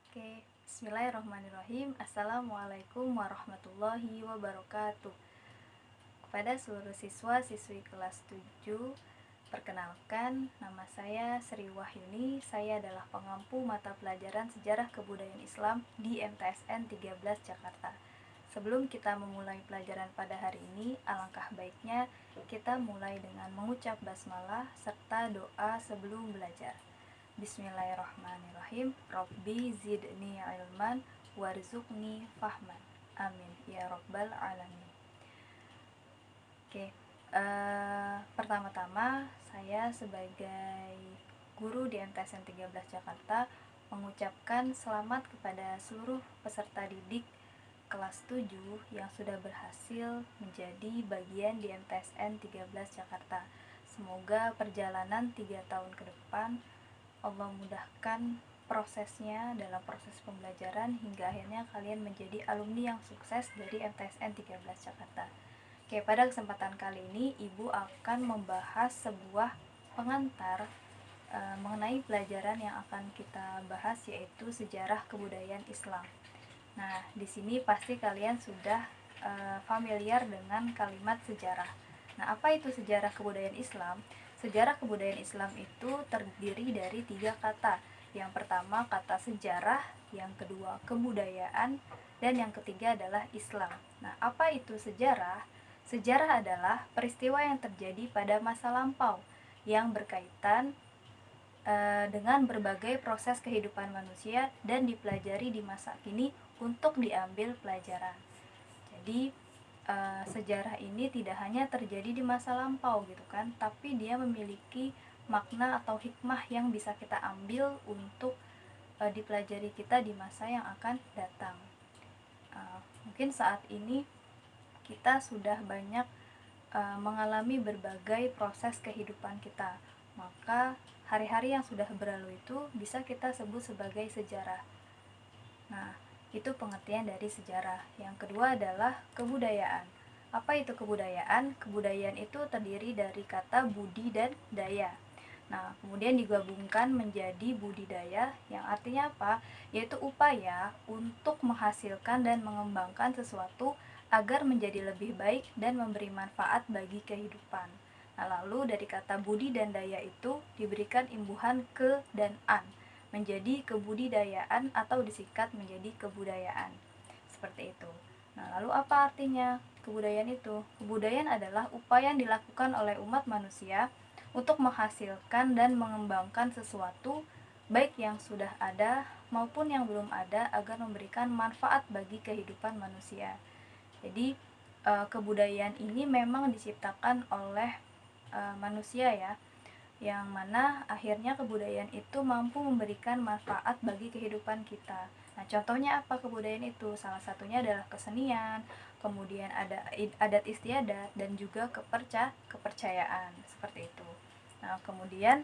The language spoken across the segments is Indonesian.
Oke, bismillahirrahmanirrahim. Assalamualaikum warahmatullahi wabarakatuh. Kepada seluruh siswa-siswi kelas 7, perkenalkan, nama saya Sri Wahyuni. Saya adalah pengampu mata pelajaran Sejarah Kebudayaan Islam di MTSN 13 Jakarta. Sebelum kita memulai pelajaran pada hari ini, alangkah baiknya kita mulai dengan mengucap basmalah serta doa sebelum belajar. Bismillahirrahmanirrahim. Rabbi zidni ilman warzuqni fahman. Amin ya rabbal alamin. Oke, pertama-tama saya sebagai guru di MTSN 13 Jakarta mengucapkan selamat kepada seluruh peserta didik kelas 7 yang sudah berhasil menjadi bagian di MTSN 13 Jakarta. Semoga perjalanan 3 tahun ke depan Allah mudahkan prosesnya dalam proses pembelajaran hingga akhirnya kalian menjadi alumni yang sukses dari MTSN 13 Jakarta. Oke, pada kesempatan kali ini Ibu akan membahas sebuah pengantar mengenai pelajaran yang akan kita bahas, yaitu sejarah kebudayaan Islam. Nah, di sini pasti kalian sudah familiar dengan kalimat sejarah. Nah, apa itu sejarah kebudayaan Islam? Sejarah kebudayaan Islam itu terdiri dari 3 kata. Yang pertama kata sejarah, yang kedua kebudayaan, dan yang ketiga adalah Islam. Nah, apa itu sejarah? Sejarah adalah peristiwa yang terjadi pada masa lampau yang berkaitan dengan berbagai proses kehidupan manusia dan dipelajari di masa kini untuk diambil pelajaran. Jadi sejarah ini tidak hanya terjadi di masa lampau gitu kan, tapi dia memiliki makna atau hikmah yang bisa kita ambil untuk dipelajari kita di masa yang akan datang. Mungkin saat ini kita sudah banyak mengalami berbagai proses kehidupan kita, maka hari-hari yang sudah berlalu itu bisa kita sebut sebagai sejarah. Nah, itu pengertian dari sejarah. Yang kedua adalah kebudayaan. Apa itu kebudayaan? Kebudayaan itu terdiri dari kata budi dan daya. Nah, kemudian digabungkan menjadi budidaya, yang artinya apa? Yaitu upaya untuk menghasilkan dan mengembangkan sesuatu agar menjadi lebih baik dan memberi manfaat bagi kehidupan. Nah, lalu dari kata budi dan daya itu diberikan imbuhan ke dan an, menjadi kebudidayaan atau disingkat menjadi kebudayaan. Seperti itu. Nah, lalu apa artinya kebudayaan itu? Kebudayaan adalah upaya yang dilakukan oleh umat manusia untuk menghasilkan dan mengembangkan sesuatu, baik yang sudah ada maupun yang belum ada, agar memberikan manfaat bagi kehidupan manusia. Jadi kebudayaan ini memang diciptakan oleh manusia ya, yang mana akhirnya kebudayaan itu mampu memberikan manfaat bagi kehidupan kita. Nah, contohnya apa kebudayaan itu? Salah satunya adalah kesenian, kemudian ada adat istiadat, dan juga kepercayaan, seperti itu. Nah, kemudian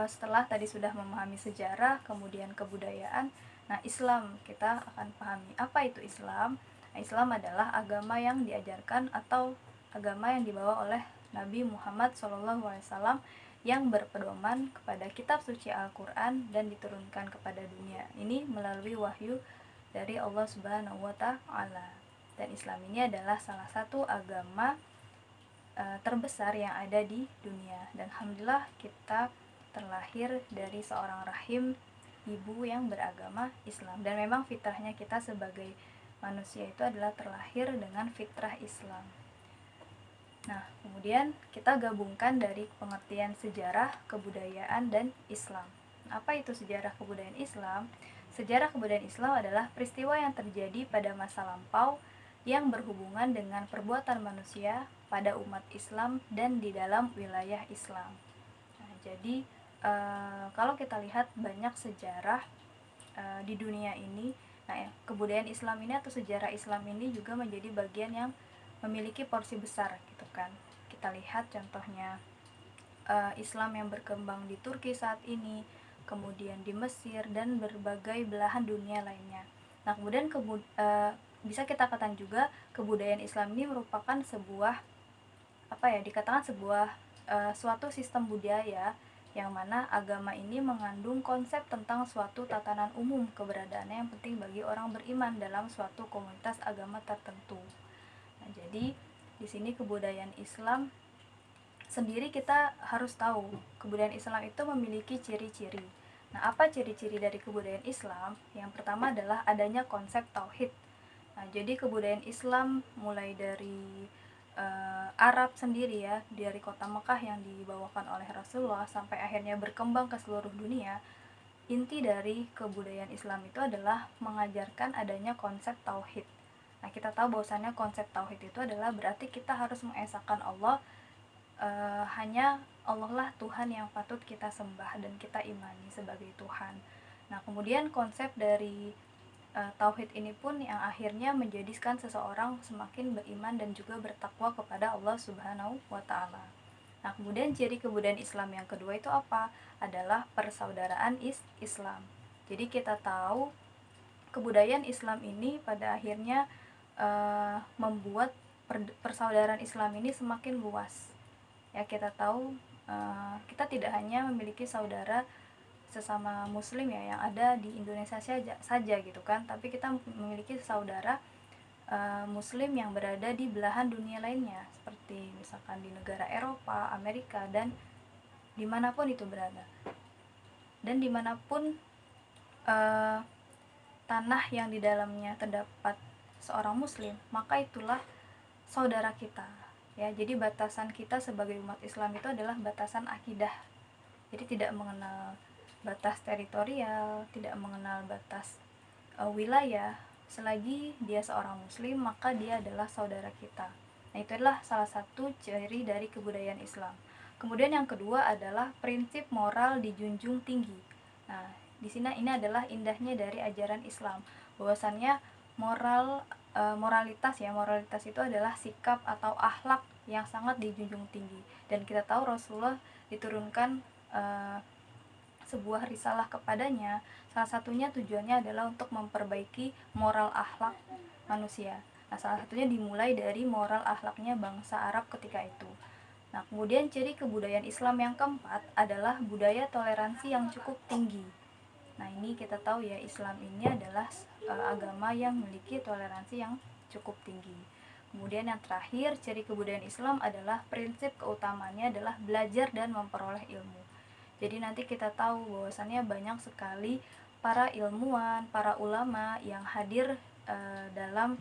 setelah tadi sudah memahami sejarah, kemudian kebudayaan, nah Islam kita akan pahami. Apa itu Islam? Nah, Islam adalah agama yang diajarkan atau agama yang dibawa oleh Nabi Muhammad SAW yang berpedoman kepada kitab suci Al-Quran dan diturunkan kepada dunia ini melalui wahyu dari Allah Subhanahu wa Ta'ala. Dan Islam ini adalah salah satu agama terbesar yang ada di dunia, dan alhamdulillah kita terlahir dari seorang rahim ibu yang beragama Islam, dan memang fitrahnya kita sebagai manusia itu adalah terlahir dengan fitrah Islam. Nah, kemudian kita gabungkan dari pengertian sejarah, kebudayaan, dan Islam. Apa itu sejarah kebudayaan Islam? Sejarah kebudayaan Islam adalah peristiwa yang terjadi pada masa lampau yang berhubungan dengan perbuatan manusia pada umat Islam dan di dalam wilayah Islam. Nah, jadi kalau kita lihat banyak sejarah di dunia ini, nah kebudayaan Islam ini atau sejarah Islam ini juga menjadi bagian yang memiliki porsi besar gitu kan. Kita lihat contohnya Islam yang berkembang di Turki saat ini, kemudian di Mesir dan berbagai belahan dunia lainnya. Nah, kemudian bisa kita katakan juga kebudayaan Islam ini merupakan sebuah dikatakan sebuah suatu sistem budaya yang mana agama ini mengandung konsep tentang suatu tatanan umum keberadaannya yang penting bagi orang beriman dalam suatu komunitas agama tertentu. Nah, jadi di sini kebudayaan Islam sendiri kita harus tahu kebudayaan Islam itu memiliki ciri-ciri. Nah, apa ciri-ciri dari kebudayaan Islam? Yang pertama adalah adanya konsep tauhid. Nah, jadi kebudayaan Islam mulai dari Arab sendiri ya, dari kota Mekah yang dibawakan oleh Rasulullah sampai akhirnya berkembang ke seluruh dunia. Inti dari kebudayaan Islam itu adalah mengajarkan adanya konsep tauhid. Nah, kita tahu bahwasannya konsep tauhid itu adalah berarti kita harus mengesahkan Allah, hanya Allah lah Tuhan yang patut kita sembah dan kita imani sebagai Tuhan. Nah, kemudian konsep dari tauhid ini pun yang akhirnya menjadikan seseorang semakin beriman dan juga bertakwa kepada Allah Subhanahu wa taala. Nah, kemudian ciri kebudayaan Islam yang kedua itu apa? Adalah persaudaraan Islam. Jadi kita tahu kebudayaan Islam ini pada akhirnya membuat persaudaraan Islam ini semakin luas. Ya, kita tahu kita tidak hanya memiliki saudara sesama muslim ya yang ada di Indonesia saja gitu kan, tapi kita memiliki saudara muslim yang berada di belahan dunia lainnya, seperti misalkan di negara Eropa, Amerika, dan dimanapun itu berada, dan dimanapun tanah yang di dalamnya terdapat seorang muslim, maka itulah saudara kita ya. Jadi batasan kita sebagai umat Islam itu adalah batasan akidah, jadi tidak mengenal batas teritorial, tidak mengenal batas wilayah. Selagi dia seorang muslim, maka dia adalah saudara kita. Nah, itu adalah salah satu ciri dari kebudayaan Islam. Kemudian yang kedua adalah prinsip moral dijunjung tinggi. Nah, di sini ini adalah indahnya dari ajaran Islam, bahwasannya moralitas itu adalah sikap atau akhlak yang sangat dijunjung tinggi. Dan kita tahu Rasulullah diturunkan sebuah risalah kepadanya, salah satunya tujuannya adalah untuk memperbaiki moral akhlak manusia. Nah, salah satunya dimulai dari moral akhlaknya bangsa Arab ketika itu. Nah, kemudian ciri kebudayaan Islam yang keempat adalah budaya toleransi yang cukup tinggi. Nah, ini kita tahu ya, Islam ini adalah agama yang memiliki toleransi yang cukup tinggi. Kemudian yang terakhir, ciri kebudayaan Islam adalah prinsip keutamaannya adalah belajar dan memperoleh ilmu. Jadi nanti kita tahu bahwasannya banyak sekali para ilmuwan, para ulama yang hadir dalam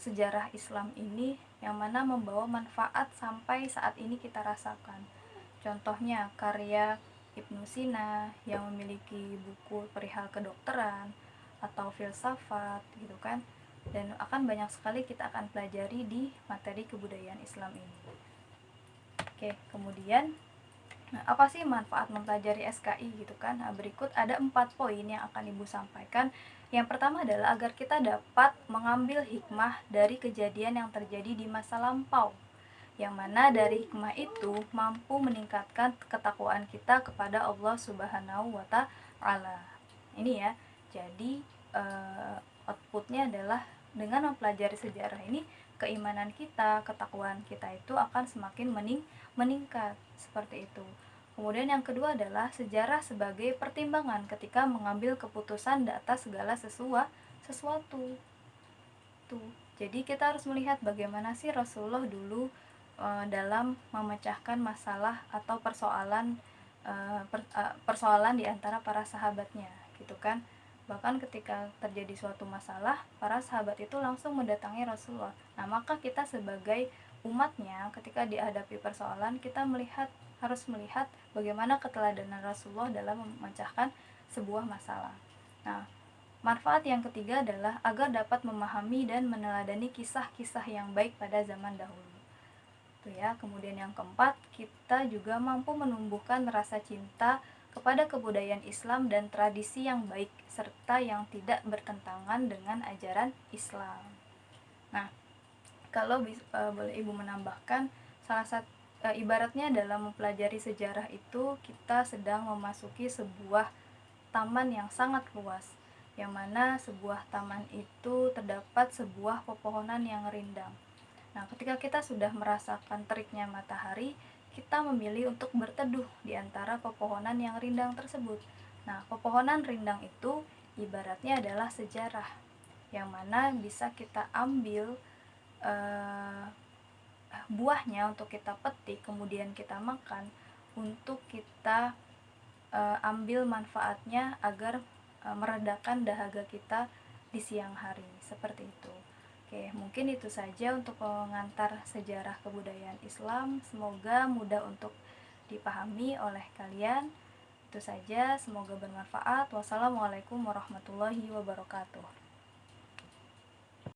sejarah Islam ini, yang mana membawa manfaat sampai saat ini kita rasakan. Contohnya karya Ibnu Sina yang memiliki buku perihal kedokteran atau filsafat gitu kan, dan akan banyak sekali kita akan pelajari di materi kebudayaan Islam ini. Oke, kemudian apa sih manfaat mempelajari SKI gitu kan? Nah, berikut ada 4 poin yang akan Ibu sampaikan. Yang pertama adalah agar kita dapat mengambil hikmah dari kejadian yang terjadi di masa lampau, yang mana dari hikmah itu mampu meningkatkan ketakwaan kita kepada Allah Subhanahu wa taala. Ini ya. Jadi outputnya adalah dengan mempelajari sejarah ini, keimanan kita, ketakwaan kita itu akan semakin meningkat seperti itu. Kemudian yang kedua adalah sejarah sebagai pertimbangan ketika mengambil keputusan atas segala sesuatu. Tuh. Jadi kita harus melihat bagaimana sih Rasulullah dulu dalam memecahkan masalah atau persoalan di antara para sahabatnya, gitu kan. Bahkan ketika terjadi suatu masalah, para sahabat itu langsung mendatangi Rasulullah. Nah, maka kita sebagai umatnya ketika dihadapi persoalan, kita harus melihat bagaimana keteladanan Rasulullah dalam memecahkan sebuah masalah. Nah, manfaat yang ketiga adalah agar dapat memahami dan meneladani kisah-kisah yang baik pada zaman dahulu. Tuh ya. Kemudian yang keempat, kita juga mampu menumbuhkan rasa cinta kepada kebudayaan Islam dan tradisi yang baik serta yang tidak bertentangan dengan ajaran Islam. Nah, kalau boleh Ibu menambahkan, salah satu ibaratnya dalam mempelajari sejarah itu kita sedang memasuki sebuah taman yang sangat luas, yang mana sebuah taman itu terdapat sebuah pepohonan yang rindang. Nah, ketika kita sudah merasakan teriknya matahari, kita memilih untuk berteduh di antara pepohonan yang rindang tersebut. Nah, pepohonan rindang itu ibaratnya adalah sejarah yang mana bisa kita ambil buahnya untuk kita petik, kemudian kita makan, untuk kita ambil manfaatnya agar meredakan dahaga kita di siang hari, seperti itu. Oke, mungkin itu saja untuk pengantar sejarah kebudayaan Islam. Semoga mudah untuk dipahami oleh kalian. Itu saja, semoga bermanfaat. Wassalamualaikum warahmatullahi wabarakatuh.